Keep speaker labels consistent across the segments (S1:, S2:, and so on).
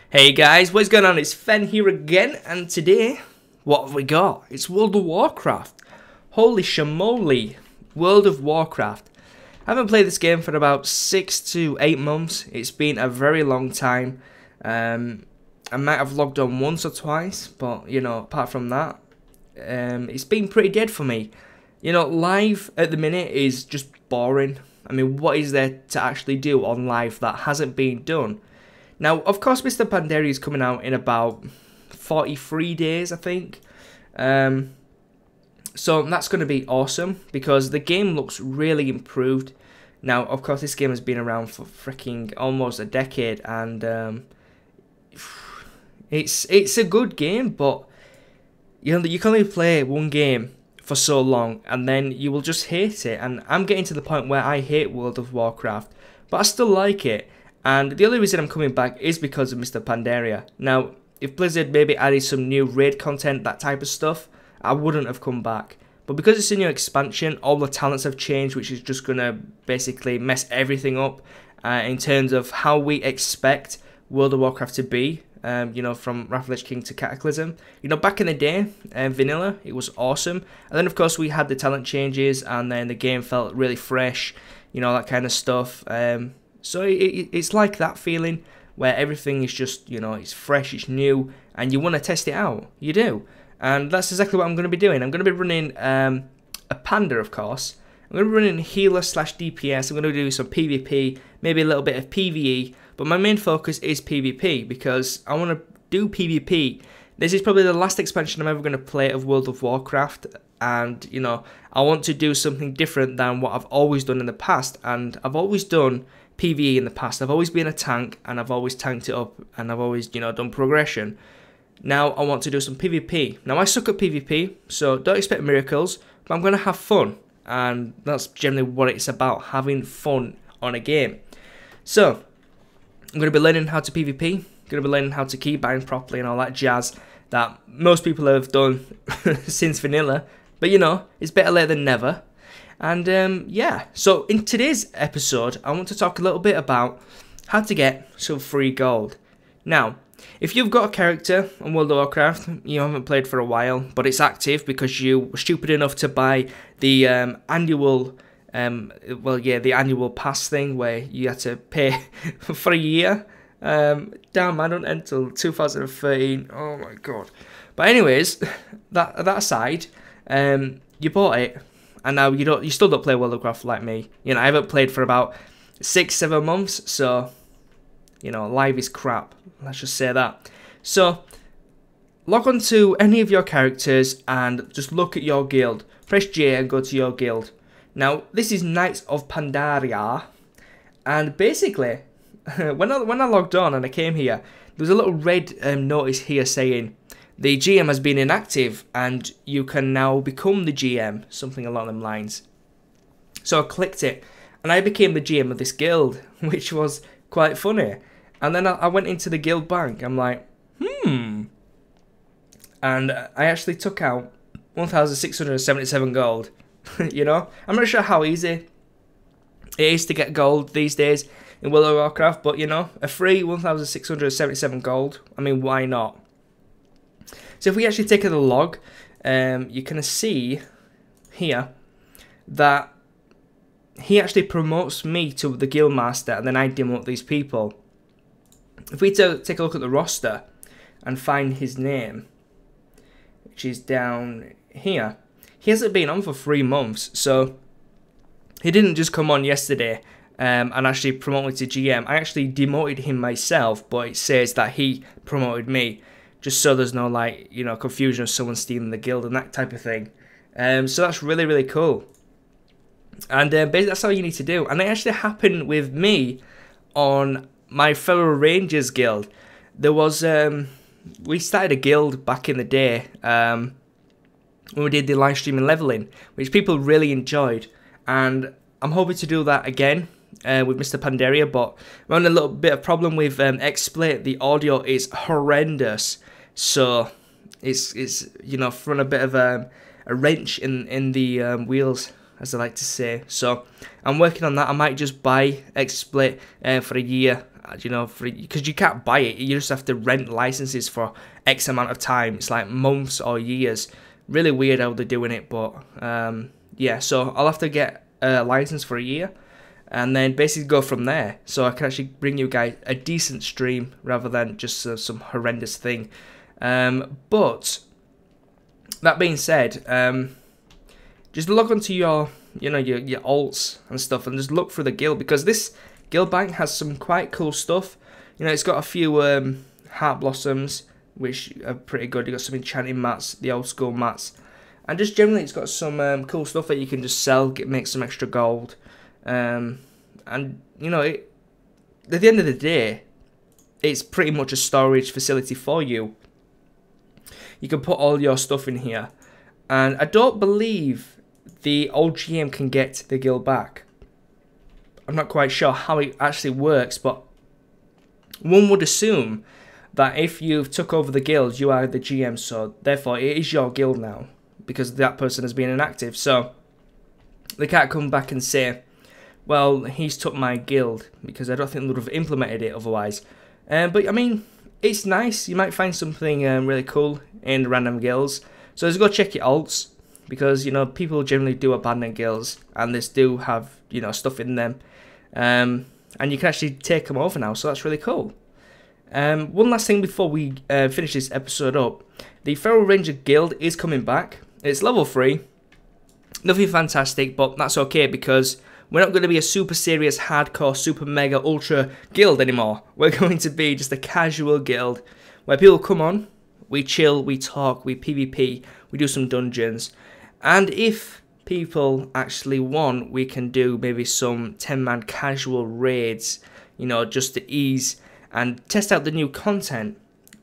S1: Hey guys, what's going on? It's Fen here again, and today, what have we got? It's World of Warcraft. Holy shamoly, World of Warcraft. I haven't played this game for about 6 to 8 months. It's been a very long time. I might have logged on once or twice, but you know, apart from that, it's been pretty dead for me. You know, live at the minute is just boring. I mean, what is there to actually do on live that hasn't been done? Now, of course, Mr. Pandaria is coming out in about 43 days, I think. So that's going to be awesome because the game looks really improved. Now, of course, this game has been around for freaking almost a decade, and it's a good game, but you know, you can only play one game for so long, and then you will just hate it. And I'm getting to the point where I hate World of Warcraft, but I still like it. And the only reason I'm coming back is because of Mr. Pandaria. Now, if Blizzard maybe added some new raid content, that type of stuff, I wouldn't have come back. But because it's a new expansion, all the talents have changed, which is just going to basically mess everything up in terms of how we expect World of Warcraft to be. You know, from Wrath of the Lich King to Cataclysm. You know, back in the day, vanilla, it was awesome. And then, of course, we had the talent changes, and then the game felt really fresh, you know, that kind of stuff. So it's like that feeling where everything is just, you know, it's fresh, it's new, and you want to test it out. You do. And that's exactly what I'm going to be doing. I'm going to be running a panda, of course. I'm going to be running healer / DPS. I'm going to do some PvP, maybe a little bit of PvE. But my main focus is PvP because I want to do PvP. This is probably the last expansion I'm ever going to play of World of Warcraft. And, you know, I want to do something different than what I've always done in the past. And I've always done PvE in the past. I've always been a tank, and I've always tanked it up, and I've always, you know, done progression. Now I want to do some PvP. Now I suck at PvP, so don't expect miracles, but I'm going to have fun. And that's generally what it's about, having fun on a game. So, I'm going to be learning how to PvP, going to be learning how to keybind properly and all that jazz that most people have done since vanilla. But you know, it's better late than never. And yeah, so in today's episode, I want to talk a little bit about how to get some free gold. Now, if you've got a character on World of Warcraft, you haven't played for a while, but it's active because you were stupid enough to buy the annual the annual pass thing where you had to pay for a year. Damn, I don't end till 2013. Oh my god. But anyways, that aside, you bought it, and now you still don't play World of Warcraft like me. You know, I haven't played for about 6-7 months, so you know, live is crap. Let's just say that. So log on to any of your characters and just look at your guild. Press J and go to your guild. Now, this is Knights of Pandaria, and basically, when I logged on and I came here, there was a little red notice here saying, the GM has been inactive, and you can now become the GM, something along them lines. So I clicked it, and I became the GM of this guild, which was quite funny. And then I went into the guild bank, I'm like, and I actually took out 1,677 gold. You know, I'm not sure how easy it is to get gold these days in World of Warcraft, but you know, a free 1,677 gold, I mean, why not? So if we actually take a log, you can see here that he actually promotes me to the guild master, and then I demote these people. If we take a look at the roster and find his name, which is down here, he hasn't been on for 3 months, so he didn't just come on yesterday and actually promote me to GM. I actually demoted him myself, but it says that he promoted me, just so there's no, like, you know, confusion of someone stealing the guild and that type of thing. So that's really, really cool. And basically that's all you need to do. And it actually happened with me on my fellow Rangers guild. There was, we started a guild back in the day, when we did the live streaming leveling, which people really enjoyed, and I'm hoping to do that again with Mr. Pandaria, but we're having a little bit of problem with XSplit. The audio is horrendous, so it's you know, throwing a bit of a wrench in the wheels as I like to say. So I'm working on that. I might just buy XSplit for a year, you know, because you can't buy it. You just have to rent licenses for X amount of time. It's like months or years. Really weird how they're doing it, but yeah. So I'll have to get a license for a year, and then basically go from there. So I can actually bring you guys a decent stream rather than just some horrendous thing. But that being said, just log onto your, you know, your alts and stuff, and just look through the guild, because this guild bank has some quite cool stuff. You know, it's got a few heart blossoms, which are pretty good. You got some enchanting mats, the old school mats, and just generally it's got some cool stuff that you can just sell, make some extra gold. And you know, at the end of the day, it's pretty much a storage facility for you. You can put all your stuff in here, and I don't believe the old GM can get the guild back. I'm not quite sure how it actually works, but one would assume that if you've took over the guild, you are the GM, so therefore it is your guild now, because that person has been inactive. So they can't come back and say, well, he's took my guild, because I don't think they would have implemented it otherwise. But I mean, it's nice. You might find something really cool in random guilds. So just go check your alts, because, you know, people generally do abandon guilds, and they do have, you know, stuff in them. And you can actually take them over now, so that's really cool. One last thing before we finish this episode up. The Feral Ranger guild is coming back. It's level 3. Nothing fantastic, but that's okay, because we're not going to be a super serious, hardcore, super mega, ultra guild anymore. We're going to be just a casual guild where people come on, we chill, we talk, we PvP, we do some dungeons. And if people actually want, we can do maybe some 10-man casual raids, you know, just to ease and test out the new content.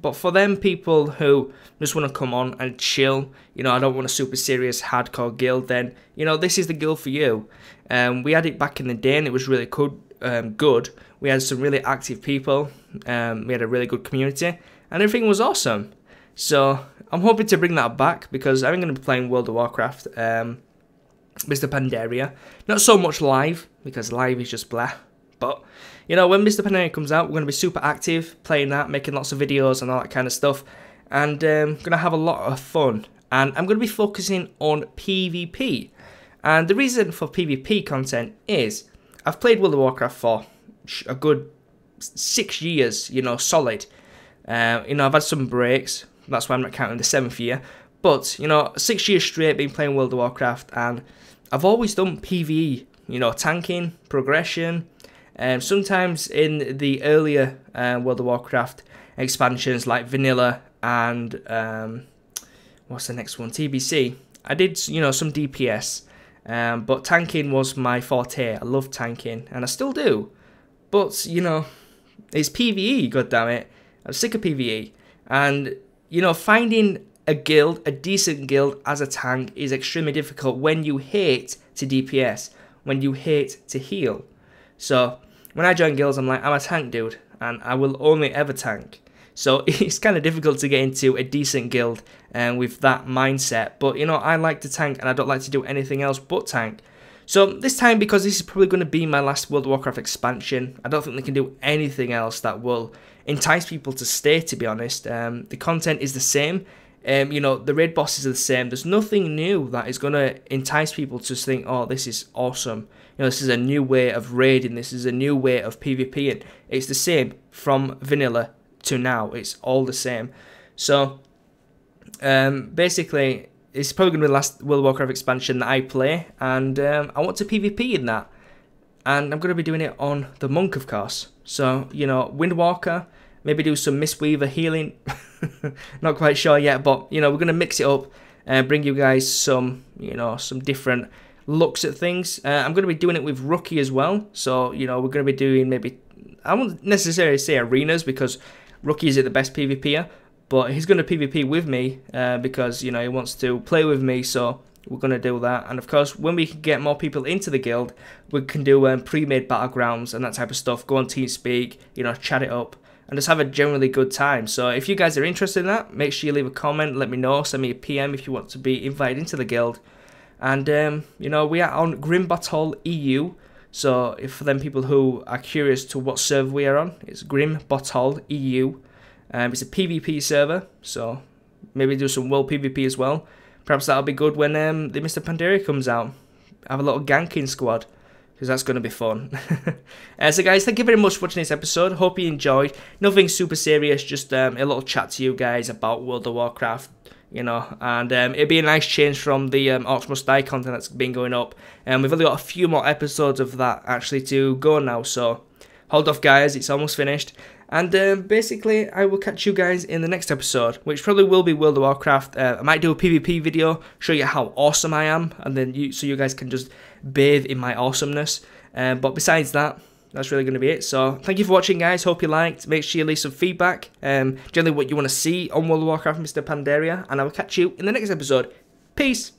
S1: But for them people who just want to come on and chill, you know, I don't want a super serious hardcore guild, then, you know, this is the guild for you. We had it back in the day, and it was really good. We had some really active people. We had a really good community, and everything was awesome. So I'm hoping to bring that back, because I'm going to be playing World of Warcraft, Mr. Pandaria. Not so much live, because live is just blah. But, you know, when Mr. Pandaria comes out, we're going to be super active, playing that, making lots of videos and all that kind of stuff. And going to have a lot of fun. And I'm going to be focusing on PvP. And the reason for PvP content is, I've played World of Warcraft for a good 6 years, you know, solid. You know, I've had some breaks. That's why I'm not counting the 7th year. But, you know, 6 years straight been playing World of Warcraft, and I've always done PvE, you know, tanking, progression. Sometimes in the earlier World of Warcraft expansions like Vanilla and what's the next one, TBC, I did, you know, some DPS, but tanking was my forte. I love tanking, and I still do. But, you know, it's PvE, goddammit. I'm sick of PvE, and, you know, finding a guild, a decent guild as a tank is extremely difficult when you hate to DPS, when you hate to heal. So when I join guilds, I'm like, I'm a tank dude, and I will only ever tank. So it's kind of difficult to get into a decent guild with that mindset. But, you know, I like to tank, and I don't like to do anything else but tank. So this time, because this is probably going to be my last World of Warcraft expansion, I don't think they can do anything else that will entice people to stay, to be honest. The content is the same. You know, the raid bosses are the same. There's nothing new that is going to entice people to think, oh, this is awesome. You know, this is a new way of raiding. This is a new way of PvPing. It's the same from vanilla to now. It's all the same. So, basically, it's probably going to be the last World of Warcraft expansion that I play. And I want to PvP in that. And I'm going to be doing it on the Monk, of course. So, you know, Windwalker, maybe do some Mistweaver healing. Not quite sure yet, but, you know, we're going to mix it up and bring you guys some, you know, some different looks at things. I'm going to be doing it with Rookie as well. So, you know, we're going to be doing maybe, I won't necessarily say arenas, because Rookie is the best PvPer, but he's going to PvP with me because, you know, he wants to play with me. So we're going to do that. And of course, when we can get more people into the guild, we can do pre-made battlegrounds and that type of stuff. Go on TeamSpeak, you know, chat it up, and just have a generally good time. So if you guys are interested in that, make sure you leave a comment, let me know, send me a PM if you want to be invited into the guild. And you know, we are on Grim Battle EU. So if for them people who are curious to what server we are on, it's Grim Battle EU. It's a PvP server, so maybe do some world PvP as well. Perhaps that'll be good when the Mr. Pandaria comes out. Have a little ganking squad, because that's going to be fun. So guys, thank you very much for watching this episode. Hope you enjoyed. Nothing super serious, just a little chat to you guys about World of Warcraft, you know, and it'd be a nice change from the Orcs Must Die content that's been going up. And we've only got a few more episodes of that actually to go now, so hold off guys, it's almost finished. And basically, I will catch you guys in the next episode, which probably will be World of Warcraft. I might do a PvP video, show you how awesome I am, and then so you guys can just bathe in my awesomeness. But besides that, that's really going to be it. So thank you for watching, guys. Hope you liked. Make sure you leave some feedback. Generally, what you want to see on World of Warcraft, Mr. Pandaria, and I will catch you in the next episode. Peace.